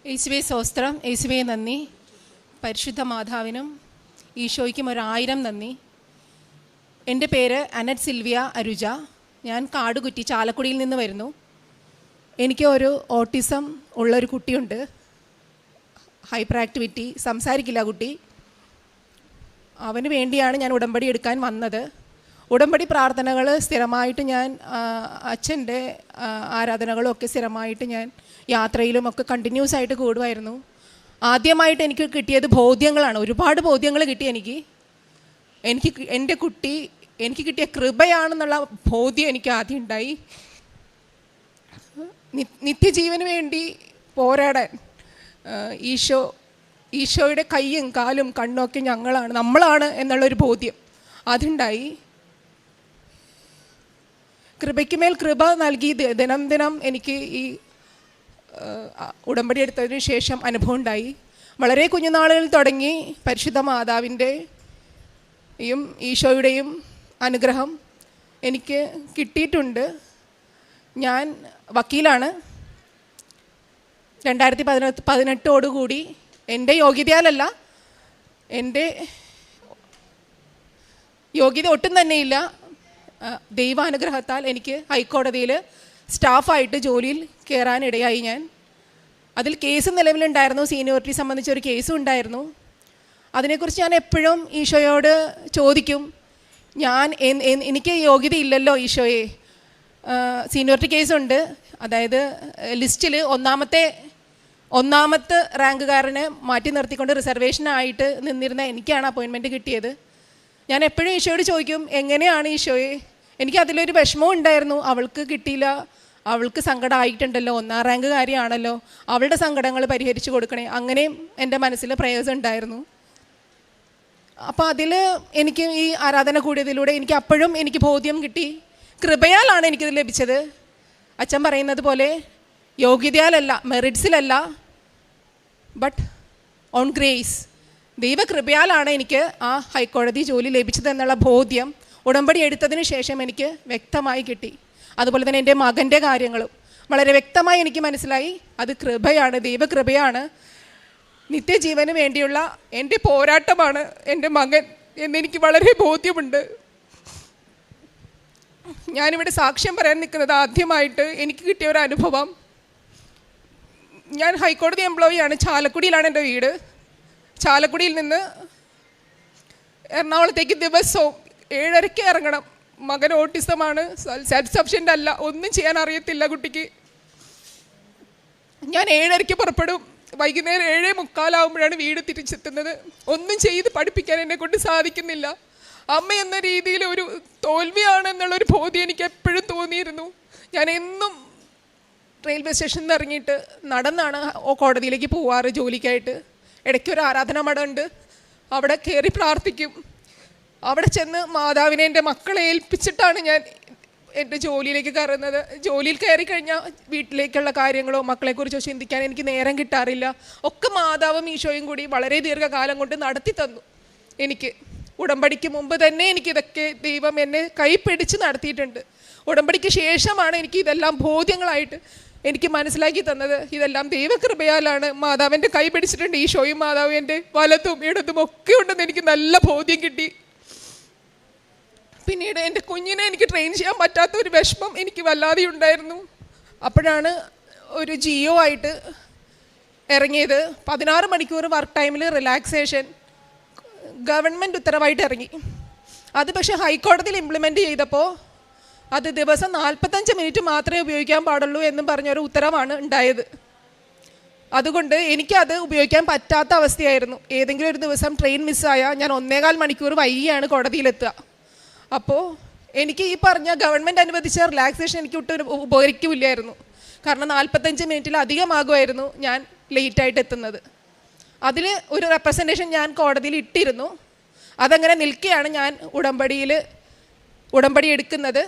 യേശുവേ സ്തോത്രം, യേശുവേ നന്ദി. പരിശുദ്ധ മാതാവിനും ഈശോയ്ക്കും 1000 നന്ദി. എൻ്റെ പേര് അനറ്റ് സിൽവിയ അരുജ. ഞാൻ കാടുകുറ്റി ചാലക്കുടിയിൽ നിന്ന് വരുന്നു. എനിക്ക് ഒരു ഓട്ടിസം ഉള്ളൊരു കുട്ടിയുണ്ട്. ഹൈപ്പർ ആക്ടിവിറ്റി, സംസാരിക്കില്ല കുട്ടി. അവന് വേണ്ടിയാണ് ഞാൻ ഉടമ്പടി എടുക്കാൻ വന്നത്. ഉടമ്പടി പ്രാർത്ഥനകൾ സ്ഥിരമായിട്ട് ഞാൻ അച്ഛൻ്റെ ആരാധനകളും ഒക്കെ സ്ഥിരമായിട്ട് ഞാൻ യാത്രയിലും ഒക്കെ കണ്ടിന്യൂസ് ആയിട്ട് കൂടുമായിരുന്നു. ആദ്യമായിട്ട് എനിക്ക് കിട്ടിയത് ബോധ്യങ്ങളാണ്. ഒരുപാട് ബോധ്യങ്ങൾ കിട്ടി എനിക്ക്. എൻ്റെ കുട്ടി എനിക്ക് കിട്ടിയ കൃപയാണെന്നുള്ള ബോധ്യം എനിക്ക് ആദ്യം ഉണ്ടായി. നിത്യജീവന് വേണ്ടി പോരാടാൻ ഈശോയുടെ കൈയും കാലും കണ്ണൊക്കെ നമ്മളാണ് എന്നുള്ളൊരു ബോധ്യം അതുണ്ടായി. കൃപയ്ക്കുമേൽ കൃപ നൽകി ദിനം ദിനം എനിക്ക് ഈ ഉടമ്പടി എടുത്തതിന് ശേഷം അനുഭവം ഉണ്ടായി. വളരെ കുഞ്ഞുനാളുകളിൽ തുടങ്ങി പരിശുദ്ധ മാതാവിൻ്റെയും ഈശോയുടെയും അനുഗ്രഹം എനിക്ക് കിട്ടിയിട്ടുണ്ട്. ഞാൻ വക്കീലാണ്. 2018 എൻ്റെ യോഗ്യതയാലല്ല, എൻ്റെ യോഗ്യത ഒട്ടും തന്നെയില്ല, ദൈവാനുഗ്രഹത്താൽ എനിക്ക് ഹൈക്കോടതിയിൽ സ്റ്റാഫായിട്ട് ജോലിയിൽ കയറാനിടയായി. ഞാൻ അതിൽ കേസ് നിലവിലുണ്ടായിരുന്നു. സീനിയോറിറ്റി സംബന്ധിച്ചൊരു കേസും ഉണ്ടായിരുന്നു. അതിനെക്കുറിച്ച് ഞാൻ എപ്പോഴും ഈശോയോട് ചോദിക്കും, എനിക്ക് യോഗ്യതയില്ലല്ലോ ഈശോയെ. സീനിയോറിറ്റി കേസുണ്ട്, അതായത് ലിസ്റ്റിൽ ഒന്നാമത്തെ റാങ്കുകാരനെ മാറ്റി നിർത്തിക്കൊണ്ട് റിസർവേഷനായിട്ട് നിന്നിരുന്ന എനിക്കാണ് അപ്പോയിൻമെൻറ്റ് കിട്ടിയത്. ഞാൻ എപ്പോഴും ഈശോയോട് ചോദിക്കും, എങ്ങനെയാണ് ഈശോയെ, എനിക്കതിലൊരു വിഷമവും ഉണ്ടായിരുന്നു. അവൾക്ക് കിട്ടിയില്ല, അവൾക്ക് സങ്കടമായിട്ടുണ്ടല്ലോ, 1ാം റാങ്കുകാരിയാണല്ലോ, അവളുടെ സങ്കടങ്ങൾ പരിഹരിച്ചു കൊടുക്കണേ. അങ്ങനെയും എൻ്റെ മനസ്സിൽ പ്രയാസം ഉണ്ടായിരുന്നു. അപ്പോൾ അതിൽ എനിക്ക് ഈ ആരാധന കൂടിയതിലൂടെ എനിക്ക് അപ്പോഴും എനിക്ക് ബോധ്യം കിട്ടി, കൃപയാലാണ് എനിക്കിത് ലഭിച്ചത്. അച്ഛൻ പറയുന്നത് പോലെ യോഗ്യതയാലല്ല, മെറിറ്റ്സിലല്ല, ബട്ട് ഓൺ ഗ്രേസ്, ദൈവകൃപയാലാണ് എനിക്ക് ആ ഹൈക്കോടതി ജോലി ലഭിച്ചതെന്നുള്ള ബോധ്യം ഉടമ്പടി എടുത്തതിന് ശേഷം എനിക്ക് വ്യക്തമായി കിട്ടി. അതുപോലെ തന്നെ എൻ്റെ മകൻ്റെ കാര്യങ്ങളും വളരെ വ്യക്തമായി എനിക്ക് മനസ്സിലായി, അത് കൃപയാണ്, ദൈവകൃപയാണ്. നിത്യജീവന് വേണ്ടിയുള്ള എൻ്റെ പോരാട്ടമാണ് എൻ്റെ മകൻ എന്നെനിക്ക് വളരെ ബോധ്യമുണ്ട്. ഞാനിവിടെ സാക്ഷ്യം പറയാൻ നിൽക്കുന്നത് ആദ്യമായിട്ട് എനിക്ക് കിട്ടിയ ഒരു അനുഭവം. ഞാൻ ഹൈക്കോടതി എംപ്ലോയിയാണ്. ചാലക്കുടിയിലാണ് എൻ്റെ വീട്. ചാലക്കുടിയിൽ നിന്ന് എറണാകുളത്തേക്ക് ദിവസവും 7:30 ഇറങ്ങണം. മകൻ ഓട്ടിസമാണ്, സെൽഫ് സഫിഷ്യൻ്റ് അല്ല, ഒന്നും ചെയ്യാൻ അറിയത്തില്ല കുട്ടിക്ക്. ഞാൻ 7:30 പുറപ്പെടും. വൈകുന്നേരം 7:45 വീട് തിരിച്ചെത്തുന്നത്. ഒന്നും ചെയ്ത് പഠിപ്പിക്കാൻ എന്നെ കൊണ്ട് സാധിക്കുന്നില്ല. അമ്മ എന്ന രീതിയിൽ ഒരു തോൽവിയാണെന്നുള്ളൊരു ബോധ്യം എനിക്ക് എപ്പോഴും തോന്നിയിരുന്നു. ഞാൻ എന്നും റെയിൽവേ സ്റ്റേഷനിൽ നിന്ന് ഇറങ്ങിയിട്ട് നടന്നാണ് കോടതിയിലേക്ക് പോവാറ് ജോലിക്കായിട്ട്. ഇടയ്ക്കൊരു ആരാധനാ മഠമുണ്ട്, അവിടെ കയറി പ്രാർത്ഥിക്കും. അവിടെ ചെന്ന് മാതാവിനെ എൻ്റെ മക്കളെ ഏൽപ്പിച്ചിട്ടാണ് ഞാൻ എൻ്റെ ജോലിയിലേക്ക് കയറുന്നത്. ജോലിയിൽ കയറി കഴിഞ്ഞാൽ വീട്ടിലേക്കുള്ള കാര്യങ്ങളോ മക്കളെക്കുറിച്ചോ ചിന്തിക്കാൻ എനിക്ക് നേരം കിട്ടാറില്ല. ഒക്കെ മാതാവും ഈശോയും കൂടി വളരെ ദീർഘകാലം കൊണ്ട് നടത്തി തന്നു. എനിക്ക് ഉടമ്പടിക്ക് മുമ്പ് തന്നെ എനിക്കിതൊക്കെ ദൈവം എന്നെ കൈപ്പിടിച്ച് നടത്തിയിട്ടുണ്ട്. ഉടമ്പടിക്ക് ശേഷമാണ് എനിക്ക് ഇതെല്ലാം ബോധ്യങ്ങളായിട്ട് എനിക്ക് മനസ്സിലാക്കി തന്നത്. ഇതെല്ലാം ദൈവകൃപയാലാണ്. മാതാവിൻ്റെ കൈ പിടിച്ചിട്ടുണ്ട് ഈശോയും മാതാവും എൻ്റെ വലതും ഇടതും ഒക്കെ ഉണ്ടെന്ന് എനിക്ക് നല്ല ബോധ്യം കിട്ടി. പിന്നീട് എൻ്റെ കുഞ്ഞിനെ എനിക്ക് ട്രെയിൻ ചെയ്യാൻ പറ്റാത്ത ഒരു വിഷമം എനിക്ക് വല്ലാതെ ഉണ്ടായിരുന്നു. അപ്പോഴാണ് ഒരു ജിയോ ആയിട്ട് ഇറങ്ങിയത്. 16 മണിക്കൂർ വർക്ക് ടൈമിൽ റിലാക്സേഷൻ ഗവൺമെൻറ് ഉത്തരവായിട്ട് ഇറങ്ങി. അത് പക്ഷേ ഹൈക്കോടതിയിൽ ഇംപ്ലിമെൻറ്റ് ചെയ്തപ്പോൾ അത് ദിവസം 45 മിനിറ്റ് മാത്രമേ ഉപയോഗിക്കാൻ പാടുള്ളൂ എന്നും പറഞ്ഞൊരു ഉത്തരവാണ് ഉണ്ടായത്. അതുകൊണ്ട് എനിക്കത് ഉപയോഗിക്കാൻ പറ്റാത്ത അവസ്ഥയായിരുന്നു. ഏതെങ്കിലും ഒരു ദിവസം ട്രെയിൻ മിസ്സായാൽ ഞാൻ 1.25 മണിക്കൂർ വൈകിയാണ് കോടതിയിലെത്തുക. അപ്പോൾ എനിക്ക് ഈ പറഞ്ഞ ഗവൺമെൻറ് അനുവദിച്ച റിലാക്സേഷൻ എനിക്ക് ഒട്ടും ഉപകരിക്കില്ലായിരുന്നു. കാരണം 45 മിനിറ്റിലധികമാകുമായിരുന്നു ഞാൻ ലേറ്റായിട്ട് എത്തുന്നത്. അതിൽ ഒരു റെപ്രസെൻറ്റേഷൻ ഞാൻ കോടതിയിൽ ഇട്ടിരുന്നു. അതങ്ങനെ നിൽക്കുകയാണ് ഞാൻ ഉടമ്പടി എടുക്കുന്നത്.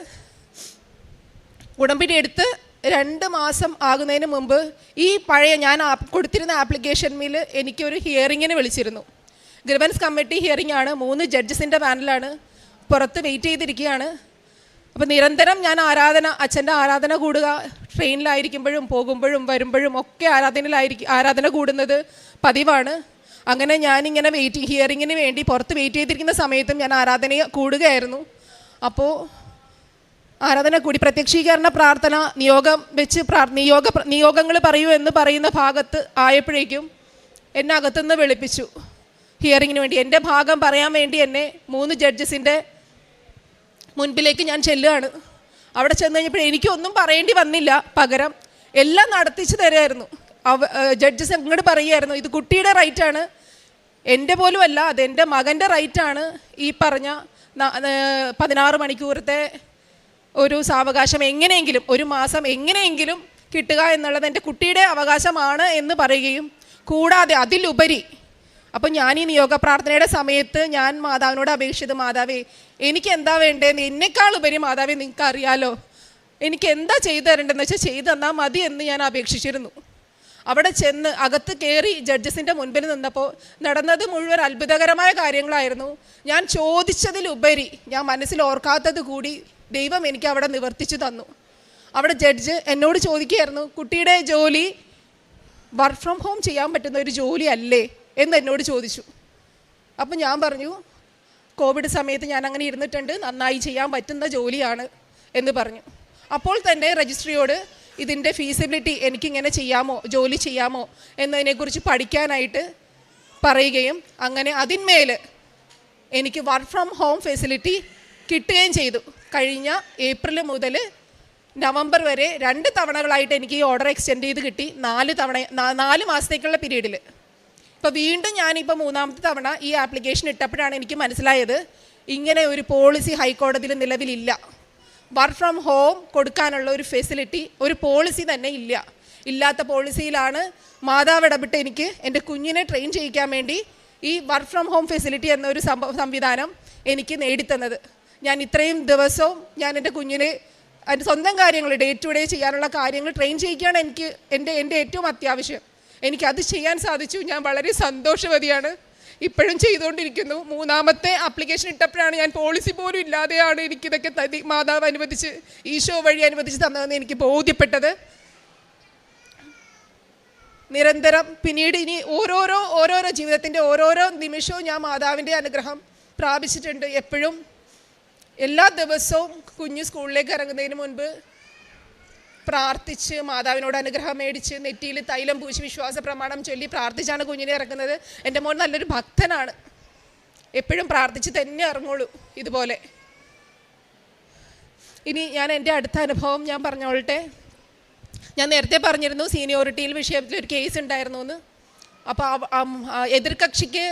ഉടമ്പടി എടുത്ത് 2 മാസം ആകുന്നതിന് മുമ്പ് ഈ പഴയ ഞാൻ കൊടുത്തിരുന്ന ആപ്ലിക്കേഷനിൽ എനിക്കൊരു ഹിയറിങ്ങിന് വിളിച്ചിരുന്നു. ഗ്രിവൻസ് കമ്മിറ്റി ഹിയറിംഗ് ആണ്. 3 ജഡ്ജസിൻ്റെ പാനലാണ്. പുറത്ത് വെയിറ്റ് ചെയ്തിരിക്കുകയാണ്. അപ്പോൾ നിരന്തരം ഞാൻ അച്ഛൻ്റെ ആരാധന കൂടുക, ട്രെയിനിലായിരിക്കുമ്പോഴും പോകുമ്പോഴും വരുമ്പോഴും ഒക്കെ ആരാധന കൂടുന്നത് പതിവാണ്. അങ്ങനെ ഞാനിങ്ങനെ ഹിയറിങ്ങിന് വേണ്ടി പുറത്ത് വെയിറ്റ് ചെയ്തിരിക്കുന്ന സമയത്തും ഞാൻ ആരാധന കൂടുകയായിരുന്നു. അപ്പോൾ ആരാധന കൂടി പ്രത്യക്ഷീകരണ പ്രാർത്ഥന നിയോഗം വെച്ച് നിയോഗങ്ങൾ പറയൂ എന്ന് പറയുന്ന ഭാഗത്ത് ആയപ്പോഴേക്കും എന്നെ അകത്തുനിന്ന് വിളിപ്പിച്ചു ഹിയറിങ്ങിന് വേണ്ടി. എൻ്റെ ഭാഗം പറയാൻ വേണ്ടി എന്നെ 3 ജഡ്ജസിൻ്റെ മുൻപിലേക്ക് ഞാൻ ചെല്ലുകയാണ്. അവിടെ ചെന്ന് കഴിഞ്ഞപ്പോൾ എനിക്കൊന്നും പറയേണ്ടി വന്നില്ല, പകരം എല്ലാം നടത്തിച്ച് തരുമായിരുന്നു. ജഡ്ജസ് അങ്ങോട്ട് പറയുമായിരുന്നു, ഇത് കുട്ടിയുടെ റൈറ്റാണ്, എൻ്റെ പോലും അല്ല, അതെൻ്റെ മകൻ്റെ റൈറ്റാണ്. ഈ പറഞ്ഞ 16 മണിക്കൂറത്തെ ഒരു സാവകാശം എങ്ങനെയെങ്കിലും, ഒരു മാസം എങ്ങനെയെങ്കിലും കിട്ടുക എന്നുള്ളത് എൻ്റെ കുട്ടിയുടെ അവകാശമാണ് എന്ന് പറയുകയും, കൂടാതെ അതിലുപരി അപ്പം ഞാൻ ഈ നിയോഗ പ്രാർത്ഥനയുടെ സമയത്ത് ഞാൻ മാതാവിനോട് അപേക്ഷിച്ചത്, മാതാവേ എനിക്ക് എന്താ വേണ്ടതെന്ന് എന്നെക്കാൾ ഉപരി മാതാവേ നിങ്ങൾക്ക് അറിയാലോ, എനിക്ക് എന്താ ചെയ്തു തരേണ്ടതെന്ന് വെച്ചാൽ ചെയ്തു തന്നാൽ മതി എന്ന് ഞാൻ അപേക്ഷിച്ചിരുന്നു. അവിടെ ചെന്ന് അകത്ത് കയറി ജഡ്ജസിൻ്റെ മുൻപിൽ നിന്നപ്പോൾ നടന്നത് മുഴുവൻ അത്ഭുതകരമായ കാര്യങ്ങളായിരുന്നു. ഞാൻ ചോദിച്ചതിലുപരി ഞാൻ മനസ്സിൽ ഓർക്കാത്തത് കൂടി ദൈവം എനിക്ക് അവിടെ നിവർത്തിച്ചു തന്നു. അവിടെ ജഡ്ജ് എന്നോട് ചോദിക്കുകയായിരുന്നു, കുട്ടിയുടെ ജോലി വർക്ക് ഫ്രം ഹോം ചെയ്യാൻ പറ്റുന്ന ഒരു ജോലി അല്ലേ എന്ന് എന്നോട് ചോദിച്ചു. അപ്പം ഞാൻ പറഞ്ഞു, കോവിഡ് സമയത്ത് ഞാൻ അങ്ങനെ ഇരുന്നിട്ടുണ്ട്, നന്നായി ചെയ്യാൻ പറ്റുന്ന ജോലിയാണ് എന്ന് പറഞ്ഞു. അപ്പോൾ തന്നെ രജിസ്ട്രിയോട് ഇതിൻ്റെ ഫീസിബിലിറ്റി എനിക്കിങ്ങനെ ചെയ്യാമോ, ജോലി ചെയ്യാമോ എന്നതിനെക്കുറിച്ച് പഠിക്കാനായിട്ട് പറയുകയും അങ്ങനെ അതിന്മേൽ എനിക്ക് വർക്ക് ഫ്രം ഹോം ഫെസിലിറ്റി കിട്ടുകയും ചെയ്തു. കഴിഞ്ഞ ഏപ്രിൽ മുതൽ നവംബർ വരെ 2 തവണകളായിട്ട് എനിക്ക് ഈ ഓർഡർ എക്സ്റ്റെൻഡ് ചെയ്ത് കിട്ടി. 4 മാസത്തേക്കുള്ള പീരീഡിൽ. ഇപ്പോൾ വീണ്ടും ഞാനിപ്പോൾ 3ാമത്തെ തവണ ഈ ആപ്ലിക്കേഷൻ ഇട്ടപ്പോഴാണ് എനിക്ക് മനസ്സിലായത്, ഇങ്ങനെ ഒരു പോളിസി ഹൈക്കോടതിയിൽ നിലവിലില്ല. വർക്ക് ഫ്രം ഹോം കൊടുക്കാനുള്ള ഒരു ഫെസിലിറ്റി, ഒരു പോളിസി തന്നെ ഇല്ല. ഇല്ലാത്ത പോളിസിയിലാണ് മാതാവ് ഇടപെട്ട് എനിക്ക് എൻ്റെ കുഞ്ഞിനെ ട്രെയിൻ ചെയ്യിക്കാൻ വേണ്ടി ഈ വർക്ക് ഫ്രം ഹോം ഫെസിലിറ്റി എന്നൊരു സംവിധാനം എനിക്ക് നേടിത്തന്നത്. ഞാൻ ഇത്രയും ദിവസവും ഞാൻ എൻ്റെ കുഞ്ഞിനെ അതിൻ്റെ സ്വന്തം കാര്യങ്ങൾ ഡേ ടു ഡേ ചെയ്യാനുള്ള കാര്യങ്ങൾ ട്രെയിൻ ചെയ്യിക്കുകയാണ് എൻ്റെ ഏറ്റവും അത്യാവശ്യം. എനിക്കത് ചെയ്യാൻ സാധിച്ചു. ഞാൻ വളരെ സന്തോഷവതിയാണ്. ഇപ്പോഴും ചെയ്തുകൊണ്ടിരിക്കുന്നു. 3ാമത്തെ ആപ്ലിക്കേഷൻ ഇട്ടപ്പോഴാണ് ഞാൻ പോളിസി പോലും ഇല്ലാതെയാണ് എനിക്കിതൊക്കെ മാതാവ് അനുവദിച്ച്, ഈശോ വഴി അനുവദിച്ച് തന്നതെന്ന് എനിക്ക് ബോധ്യപ്പെട്ടത്. നിരന്തരം പിന്നീട് ഇനി ഓരോരോ ജീവിതത്തിൻ്റെ ഓരോരോ നിമിഷവും ഞാൻ മാതാവിൻ്റെ അനുഗ്രഹം പ്രാപിച്ചിട്ടുണ്ട്. എപ്പോഴും എല്ലാ ദിവസവും കുഞ്ഞ് സ്കൂളിലേക്ക് ഇറങ്ങുന്നതിന് മുൻപ് പ്രാർത്ഥിച്ച് മാതാവിനോട് അനുഗ്രഹം മേടിച്ച് നെറ്റിയിൽ തൈലം പൂശി വിശ്വാസ പ്രമാണം ചൊല്ലി പ്രാർത്ഥിച്ചാണ് കുഞ്ഞിനെ ഇറക്കുന്നത്. എൻ്റെ മോൻ നല്ലൊരു ഭക്തനാണ്, എപ്പോഴും പ്രാർത്ഥിച്ച് തന്നെ ഇറങ്ങുള്ളൂ ഇതുപോലെ. ഇനി ഞാൻ എൻ്റെ അടുത്ത അനുഭവം ഞാൻ പറഞ്ഞോളട്ടെ. ഞാൻ നേരത്തെ പറഞ്ഞിരുന്നു സീനിയോറിറ്റിയിൽ വിഷയത്തിൽ ഒരു കേസ് ഉണ്ടായിരുന്നു എന്ന്. അപ്പോൾ എതിർകക്ഷിക്ക്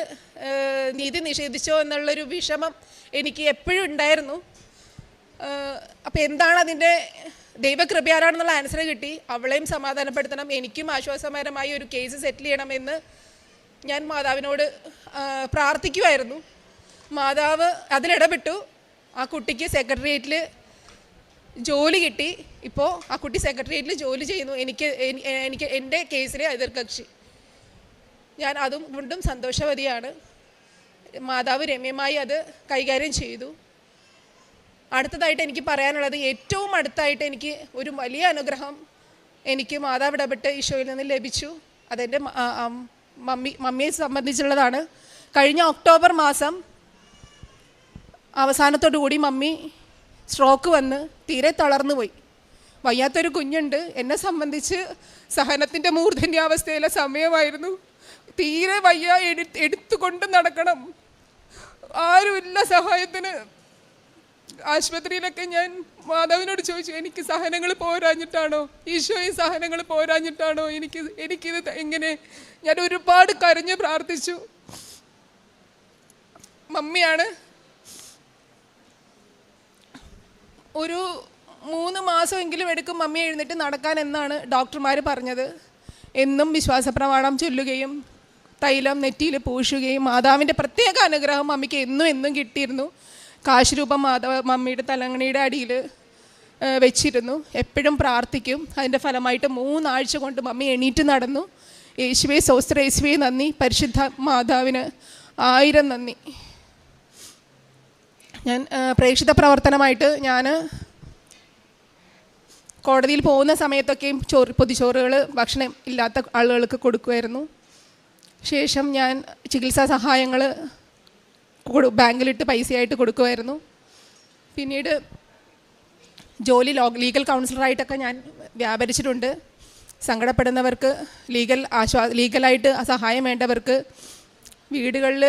നീതി നിഷേധിച്ചോ എന്നുള്ളൊരു വിഷമം എനിക്ക് എപ്പോഴും ഉണ്ടായിരുന്നു. അപ്പോൾ എന്താണ് അതിൻ്റെ ദൈവകൃപയാണെന്നുള്ള ആൻസർ കിട്ടി. അവളെയും സമാധാനപ്പെടുത്തണം, എനിക്കും ആശ്വാസകരമായി ഒരു കേസ് സെറ്റിൽ ചെയ്യണമെന്ന് ഞാൻ മാതാവിനോട് പ്രാർത്ഥിക്കുമായിരുന്നു. മാതാവ് അതിലിടപെട്ടു. ആ കുട്ടിക്ക് സെക്രട്ടേറിയറ്റിൽ ജോലി കിട്ടി. ഇപ്പോൾ ആ കുട്ടി സെക്രട്ടേറിയറ്റിൽ ജോലി ചെയ്യുന്നു. എനിക്ക് എൻ്റെ കേസിലെ എതിർകക്ഷി. ഞാൻ അതും കൊണ്ടും സന്തോഷവതിയാണ്. മാതാവ് രമ്യമായി അത് കൈകാര്യം ചെയ്തു. അടുത്തതായിട്ട് എനിക്ക് പറയാനുള്ളത്, ഏറ്റവും അടുത്തായിട്ട് എനിക്ക് ഒരു വലിയ അനുഗ്രഹം എനിക്ക് മാതാവ് ഇടപെട്ട് ഈശോയിൽ നിന്ന് ലഭിച്ചു. അതെൻ്റെ മമ്മിയെ സംബന്ധിച്ചുള്ളതാണ്. കഴിഞ്ഞ ഒക്ടോബർ മാസം അവസാനത്തോടു കൂടി മമ്മി സ്ട്രോക്ക് വന്ന് തീരെ തളർന്നു പോയി. വയ്യാത്തൊരു കുഞ്ഞുണ്ട്. എന്നെ സംബന്ധിച്ച് സഹനത്തിൻ്റെ മൂർധന്യാവസ്ഥയിലെ സമയമായിരുന്നു. തീരെ വയ്യ, എടുത്തുകൊണ്ട് നടക്കണം, ആരുമില്ല സഹായത്തിന്. ആശുപത്രിയിലൊക്കെ ഞാൻ മാതാവിനോട് ചോദിച്ചു, എനിക്ക് സഹനങ്ങൾ പോരാഞ്ഞിട്ടാണോ ഈശോയെ, സഹനങ്ങൾ പോരാഞ്ഞിട്ടാണോ എനിക്കിത് എങ്ങനെ? ഞാൻ ഒരുപാട് കരഞ്ഞ് പ്രാർത്ഥിച്ചു. മമ്മിയാണ് ഒരു 3 മാസമെങ്കിലും എടുക്കും മമ്മി എഴുന്നേറ്റ് നടക്കാൻ എന്നാണ് ഡോക്ടർമാർ പറഞ്ഞത്. എന്നും വിശ്വാസപ്രമാണം ചൊല്ലുകയും തൈലം നെറ്റിയിൽ പൂശുകയും മാതാവിൻ്റെ പ്രത്യേക അനുഗ്രഹം മമ്മിക്ക് എന്നും കിട്ടിയിരുന്നു. കാശുരൂപം മമ്മിയുടെ തലങ്ങണിയുടെ അടിയിൽ വെച്ചിരുന്നു. എപ്പോഴും പ്രാർത്ഥിക്കും. അതിൻ്റെ ഫലമായിട്ട് 3 ആഴ്ച കൊണ്ട് മമ്മി എണീറ്റ് നടന്നു. യേശുവേ സ്തോത്ര, യേശുവേ നന്ദി, പരിശുദ്ധ മാതാവിന് 1000 നന്ദി. ഞാൻ പ്രേക്ഷിത പ്രവർത്തനമായിട്ട് ഞാൻ കോടതിയിൽ പോകുന്ന സമയത്തൊക്കെയും പൊതിച്ചോറുകൾ ഭക്ഷണം ഇല്ലാത്ത ആളുകൾക്ക് കൊടുക്കുമായിരുന്നു. ശേഷം ഞാൻ ചികിത്സാ സഹായങ്ങൾ ബാങ്കിലിട്ട് പൈസയായിട്ട് കൊടുക്കുമായിരുന്നു. പിന്നീട് ലീഗൽ കൗൺസിലറായിട്ടൊക്കെ ഞാൻ വ്യാപരിച്ചിട്ടുണ്ട്. സങ്കടപ്പെടുന്നവർക്ക് ലീഗലായിട്ട് സഹായം വേണ്ടവർക്ക്, വീടുകളിൽ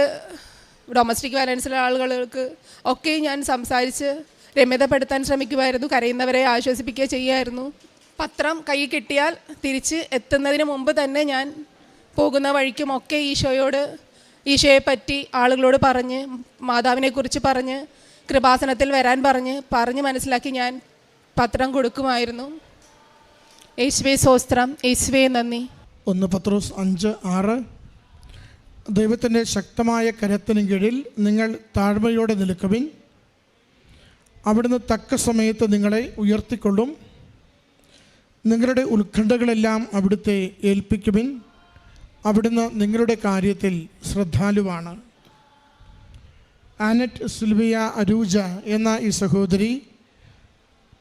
ഡൊമസ്റ്റിക് വയലൻസിലെ ആളുകൾക്ക് ഒക്കെ ഞാൻ സംസാരിച്ച് രമ്യതപ്പെടുത്താൻ ശ്രമിക്കുമായിരുന്നു. കരയുന്നവരെ ആശ്വസിപ്പിക്കുക ചെയ്യുമായിരുന്നു. പത്രം കൈ കിട്ടിയാൽ തിരിച്ച് എത്തുന്നതിന് മുമ്പ് തന്നെ ഞാൻ പോകുന്ന വഴിക്കുമൊക്കെ ഈശോയെപ്പറ്റി ആളുകളോട് പറഞ്ഞ്, മാതാവിനെക്കുറിച്ച് പറഞ്ഞ്, കൃപാസനത്തിൽ വരാൻ പറഞ്ഞ് മനസ്സിലാക്കി ഞാൻ പത്രം കൊടുക്കുമായിരുന്നു. യേശുവേ സ്തോത്രം, യേശുവേ നന്ദി. 1 പത്രോസ് 5:6 ദൈവത്തിൻ്റെ ശക്തമായ കരത്തിന് കീഴിൽ നിങ്ങൾ താഴ്മയോടെ നിൽക്കുവിൻ. അവിടുന്ന് തക്ക സമയത്ത് നിങ്ങളെ ഉയർത്തിക്കൊള്ളും. നിങ്ങളുടെ ഉത്കണ്ഠകളെല്ലാം അവിടുത്തെ ഏൽപ്പിക്കുവിൻ. അവിടുന്ന് നിങ്ങളുടെ കാര്യത്തിൽ ശ്രദ്ധാലുവാണ്. ആനറ്റ് സിൽവിയ അരൂജ എന്ന ഈ സഹോദരി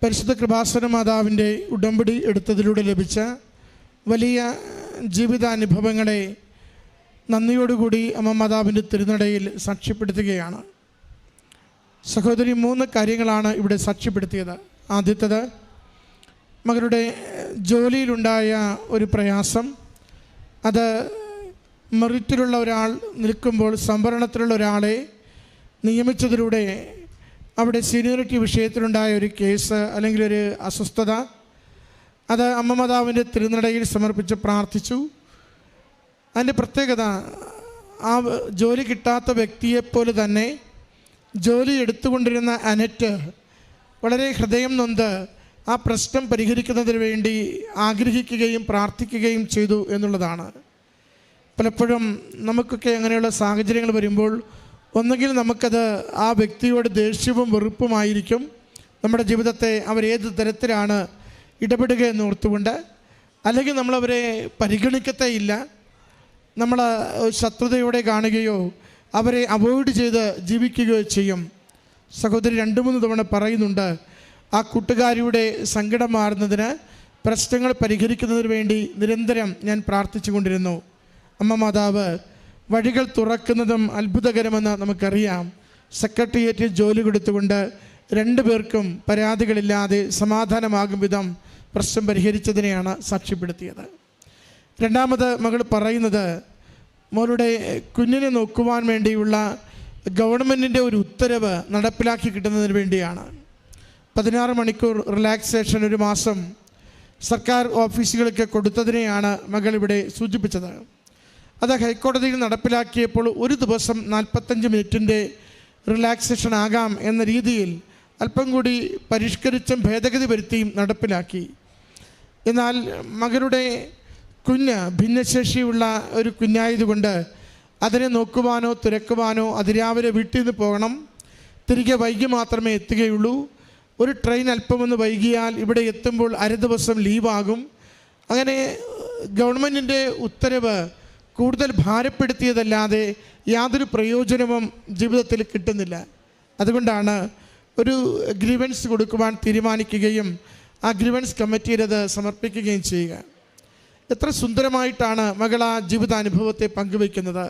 പരിശുദ്ധ കൃപാസന മാതാവിൻ്റെ ഉടമ്പടി എടുത്തതിലൂടെ ലഭിച്ച വലിയ ജീവിതാനുഭവങ്ങളെ നന്ദിയോടുകൂടി അമ്മ മാതാവിൻ്റെ തിരുനടയിൽ സാക്ഷ്യപ്പെടുത്തുകയാണ്. സഹോദരി 3 കാര്യങ്ങളാണ് ഇവിടെ സാക്ഷ്യപ്പെടുത്തിയത്. ആദ്യത്തേത്, മകളുടെ ജോലിയിലുണ്ടായ ഒരു പ്രയാസം. അത് മെറിറ്റിലുള്ള ഒരാൾ നിൽക്കുമ്പോൾ സംവരണത്തിലുള്ള ഒരാളെ നിയമിച്ചതിലൂടെ അവിടെ സീനിയോറിറ്റി വിഷയത്തിലുണ്ടായ ഒരു കേസ് അല്ലെങ്കിൽ ഒരു അസ്വസ്ഥത, അത് അമ്മ മാതാവിൻ്റെ തിരുനടയിൽ സമർപ്പിച്ച് പ്രാർത്ഥിച്ചു. അതിൻ്റെ പ്രത്യേകത, ആ ജോലി കിട്ടാത്ത വ്യക്തിയെപ്പോലെ തന്നെ ജോലി എടുത്തുകൊണ്ടിരുന്ന അനറ്റ് വളരെ ഹൃദയം നൊന്ത് ആ പ്രശ്നം പരിഹരിക്കുന്നതിന് വേണ്ടി ആഗ്രഹിക്കുകയും പ്രാർത്ഥിക്കുകയും ചെയ്തു എന്നുള്ളതാണ്. പലപ്പോഴും നമുക്കൊക്കെ അങ്ങനെയുള്ള സാഹചര്യങ്ങൾ വരുമ്പോൾ ഒന്നുകിൽ നമുക്കത് ആ വ്യക്തിയോട് ദേഷ്യവും വെറുപ്പുമായിരിക്കും, നമ്മുടെ ജീവിതത്തെ അവരേത് തരത്തിലാണ് ഇടപെടുക എന്ന് ഓർത്തുകൊണ്ട്, അല്ലെങ്കിൽ നമ്മളവരെ പരിഗണിക്കത്തേയില്ല, നമ്മൾ ശത്രുതയോടെ കാണുകയോ അവരെ അവോയ്ഡ് ചെയ്ത് ജീവിക്കുകയോ ചെയ്യും. സഹോദരി 2-3 തവണ പറയുന്നുണ്ട്, ആ കൂട്ടുകാരിയുടെ സങ്കടം മാറുന്നതിന്, പ്രശ്നങ്ങൾ പരിഹരിക്കുന്നതിന് വേണ്ടി നിരന്തരം ഞാൻ പ്രാർത്ഥിച്ചു കൊണ്ടിരുന്നു. അമ്മ മാതാവ് വഴികൾ തുറക്കുന്നതും അത്ഭുതകരമെന്ന് നമുക്കറിയാം. സെക്രട്ടേറിയറ്റിൽ ജോലി കൊടുത്തുകൊണ്ട് 2 പേർക്കും പരാതികളില്ലാതെ സമാധാനമാകും വിധം പ്രശ്നം പരിഹരിച്ചതിനെയാണ് സാക്ഷ്യപ്പെടുത്തിയത്. രണ്ടാമത് മകൾ പറയുന്നത്, മോളുടെ കുഞ്ഞിനെ നോക്കുവാൻ വേണ്ടിയുള്ള ഗവൺമെൻറ്റിൻ്റെ ഒരു ഉത്തരവ് നടപ്പിലാക്കി കിട്ടുന്നതിന് വേണ്ടിയാണ്. 16 മണിക്കൂർ റിലാക്സേഷൻ ഒരു മാസം സർക്കാർ ഓഫീസുകൾക്ക് കൊടുത്തതിനെയാണ് മകൾ ഇവിടെ സൂചിപ്പിച്ചത്. അത് ഹൈക്കോടതിയിൽ നടപ്പിലാക്കിയപ്പോൾ ഒരു ദിവസം 45 മിനിറ്റിൻ്റെ റിലാക്സേഷൻ ആകാം എന്ന രീതിയിൽ അല്പം കൂടി പരിഷ്കരിച്ചും ഭേദഗതി വരുത്തിയും നടപ്പിലാക്കി. എന്നാൽ മകളുടെ കുഞ്ഞ് ഭിന്നശേഷിയുള്ള ഒരു കുഞ്ഞായതുകൊണ്ട് അതിനെ നോക്കുവാനോ തുരക്കുവാനോ അതിരാവിലെ വീട്ടിൽ നിന്ന് പോകണം, തിരികെ വൈകി മാത്രമേ എത്തുകയുള്ളൂ. ഒരു ട്രെയിൻ അല്പമൊന്ന് വൈകിയാൽ ഇവിടെ എത്തുമ്പോൾ അര ദിവസം ലീവാകും. അങ്ങനെ ഗവൺമെൻറ്റിൻ്റെ ഉത്തരവ് കൂടുതൽ ഭാരപ്പെടുത്തിയതല്ലാതെ യാതൊരു പ്രയോജനവും ജീവിതത്തിൽ കിട്ടുന്നില്ല. അതുകൊണ്ടാണ് ഒരു ഗ്രീവൻസ് കൊടുക്കുവാൻ തീരുമാനിക്കുകയും ആ ഗ്രീവൻസ് കമ്മിറ്റിയിൽ അത് സമർപ്പിക്കുകയും ചെയ്യുക. എത്ര സുന്ദരമായിട്ടാണ് മകൾ ആ ജീവിതാനുഭവത്തെ പങ്കുവയ്ക്കുന്നത്.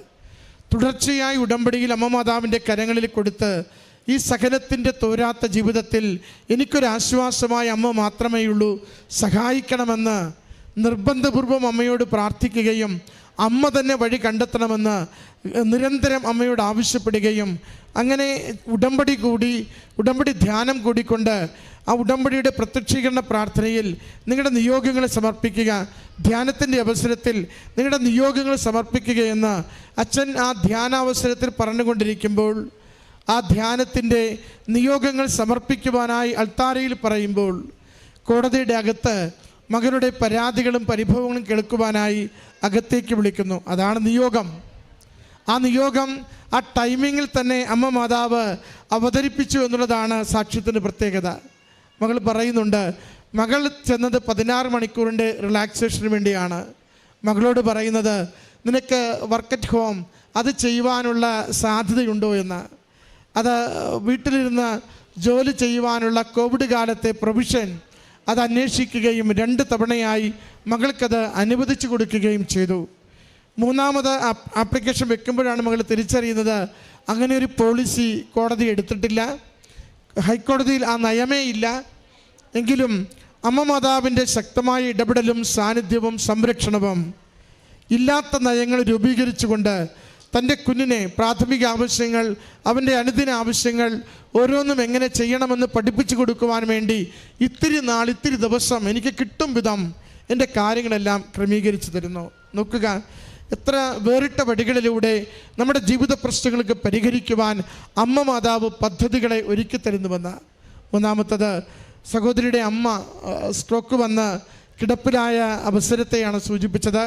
തുടർച്ചയായി ഉടമ്പടിയിൽ അമ്മ മാതാവിൻ്റെ കരങ്ങളിൽ കൊടുത്ത്, ഈ സഹനത്തിൻ്റെ തോരാത്ത ജീവിതത്തിൽ എനിക്കൊരാശ്വാസമായ അമ്മ മാത്രമേ ഉള്ളൂ, സഹായിക്കണമെന്ന് നിർബന്ധപൂർവം അമ്മയോട് പ്രാർത്ഥിക്കുകയും അമ്മ തന്നെ വഴി കണ്ടെത്തണമെന്ന് നിരന്തരം അമ്മയോട് ആവശ്യപ്പെടുകയും, അങ്ങനെ ഉടമ്പടി ധ്യാനം കൂടിക്കൊണ്ട് ആ ഉടമ്പടിയുടെ പ്രത്യക്ഷീകരണ പ്രാർത്ഥനയിൽ നിങ്ങളുടെ നിയോഗങ്ങൾ സമർപ്പിക്കുക, ധ്യാനത്തിൻ്റെ അവസരത്തിൽ നിങ്ങളുടെ നിയോഗങ്ങൾ സമർപ്പിക്കുകയെന്ന് അച്ഛൻ ആ ധ്യാനാവസരത്തിൽ പറഞ്ഞുകൊണ്ടിരിക്കുമ്പോൾ, ആ ധ്യാനത്തിൻ്റെ നിയോഗങ്ങൾ സമർപ്പിക്കുവാനായി അൾത്താരയിൽ പറയുമ്പോൾ, കോടതിയുടെ അകത്ത് മകനുടെ പരാതികളും പരിഭവങ്ങളും കേൾക്കുവാനായി അകത്തേക്ക് വിളിക്കുന്നു. അതാണ് നിയോഗം. ആ നിയോഗം ആ ടൈമിങ്ങിൽ തന്നെ അമ്മ മാതാവ് അവതരിപ്പിച്ചു എന്നുള്ളതാണ് സാക്ഷ്യത്തിൻ്റെ പ്രത്യേകത. മകൾ പറയുന്നുണ്ട്, മകൾ ചെന്നത് 16 മണിക്കൂറിൻ്റെ റിലാക്സേഷന് വേണ്ടിയാണ്. മകളോട് പറയുന്നത്, നിനക്ക് വർക്ക് അറ്റ് ഹോം അത് ചെയ്യുവാനുള്ള സാധ്യതയുണ്ടോ എന്ന്. അത് വീട്ടിലിരുന്ന് ജോലി ചെയ്യുവാനുള്ള കോവിഡ് കാലത്തെ പ്രൊവിഷൻ അത് അന്വേഷിക്കുകയും 2 തവണയായി മകൾക്കത് അനുവദിച്ചു കൊടുക്കുകയും ചെയ്തു. 3ാമത് ആപ്ലിക്കേഷൻ വെക്കുമ്പോഴാണ് മകൾ തിരിച്ചറിയുന്നത് അങ്ങനെ ഒരു പോളിസി കോടതി എടുത്തിട്ടില്ല, ഹൈക്കോടതിയിൽ ആ നയമേ ഇല്ല. എങ്കിലും അമ്മ മാതാവിൻ്റെ ശക്തമായ ഇടപെടലും സാന്നിധ്യവും സംരക്ഷണവും ഇല്ലാത്ത നയങ്ങൾ രൂപീകരിച്ചുകൊണ്ട് തൻ്റെ കുഞ്ഞിനെ പ്രാഥമിക ആവശ്യങ്ങൾ, അവൻ്റെ അനുദിന ആവശ്യങ്ങൾ ഓരോന്നും എങ്ങനെ ചെയ്യണമെന്ന് പഠിപ്പിച്ചു കൊടുക്കുവാൻ വേണ്ടി ഇത്തിരി ദിവസം എനിക്ക് കിട്ടും വിധം എൻ്റെ കാര്യങ്ങളെല്ലാം ക്രമീകരിച്ചു തരുന്നു. നോക്കുക, എത്ര വേറിട്ട വഴികളിലൂടെ നമ്മുടെ ജീവിത പ്രശ്നങ്ങൾക്ക് പരിഹരിക്കുവാൻ അമ്മ മാതാവ് പദ്ധതികളെ ഒരുക്കി തരുന്നുവെന്ന്. 3ാമത്തത്, സഹോദരിയുടെ അമ്മ സ്ട്രോക്ക് വന്ന് കിടപ്പിലായ അവസരത്തെയാണ് സൂചിപ്പിച്ചത്.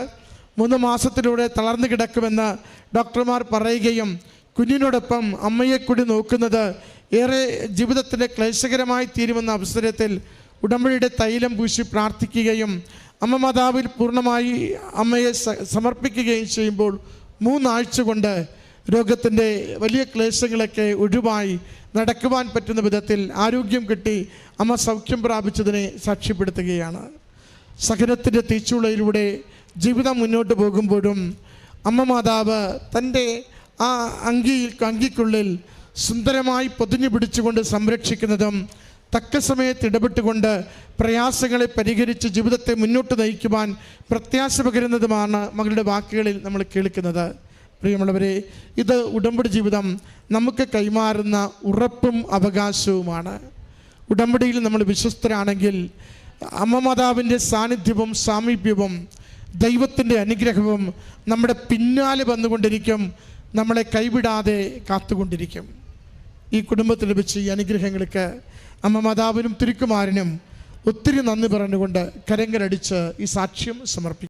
3 മാസത്തിലൂടെ തളർന്നു കിടക്കുമെന്ന് ഡോക്ടർമാർ പറയുകയും കുഞ്ഞിനോടൊപ്പം അമ്മയെ കൂടി നോക്കുന്നത് ഏറെ ജീവിതത്തിലെ ക്ലേശകരമായി തീരുമെന്ന അവസരത്തിൽ ഉടമ്പടിയുടെ തൈലം പൂശി പ്രാർത്ഥിക്കുകയും അമ്മ മാതാവിൽ പൂർണ്ണമായി അമ്മയെ സമർപ്പിക്കുകയും ചെയ്യുമ്പോൾ 3 ആഴ്ച കൊണ്ട് രോഗത്തിൻ്റെ വലിയ ക്ലേശങ്ങളൊക്കെ ഒഴിവായി നടക്കുവാൻ പറ്റുന്ന വിധത്തിൽ ആരോഗ്യം കിട്ടി അമ്മ സൗഖ്യം പ്രാപിച്ചതിനെ സാക്ഷ്യപ്പെടുത്തുകയാണ്. സഹനത്തിൻ്റെ തീച്ചുളയിലൂടെ ജീവിതം മുന്നോട്ട് പോകുമ്പോഴും അമ്മ മാതാവ് തൻ്റെ ആ അങ്കിക്കുള്ളിൽ സുന്ദരമായി പൊതിഞ്ഞു പിടിച്ചുകൊണ്ട് സംരക്ഷിക്കുന്നതും തക്ക സമയത്ത് ഇടപെട്ടുകൊണ്ട് പ്രയാസങ്ങളെ പരിഹരിച്ച് ജീവിതത്തെ മുന്നോട്ട് നയിക്കുവാൻ പ്രത്യാശ പകരുന്നതുമാണ് മകളുടെ വാക്കുകളിൽ നമ്മൾ കേൾക്കുന്നത്. പ്രിയമുള്ളവരെ, ഇത് ഉടമ്പടി ജീവിതം നമുക്ക് കൈമാറുന്ന ഉറപ്പും അവകാശവുമാണ്. ഉടമ്പടിയിൽ നമ്മൾ വിശ്വസ്തരാണെങ്കിൽ അമ്മ മാതാവിൻ്റെ സാന്നിധ്യവും സാമീപ്യവും ദൈവത്തിൻ്റെ അനുഗ്രഹവും നമ്മുടെ പിന്നാലെ വന്നുകൊണ്ടിരിക്കും, നമ്മളെ കൈവിടാതെ കാത്തുകൊണ്ടിരിക്കും. ഈ കുടുംബത്തിൽ ലഭിച്ച ഈ അനുഗ്രഹങ്ങൾക്ക് അമ്മ മാതാവിനും തിരുക്കുമാരനും ഒത്തിരി നന്ദി പറഞ്ഞുകൊണ്ട് കരങ്ങളടിച്ച് ഈ സാക്ഷ്യം സമർപ്പിക്കും.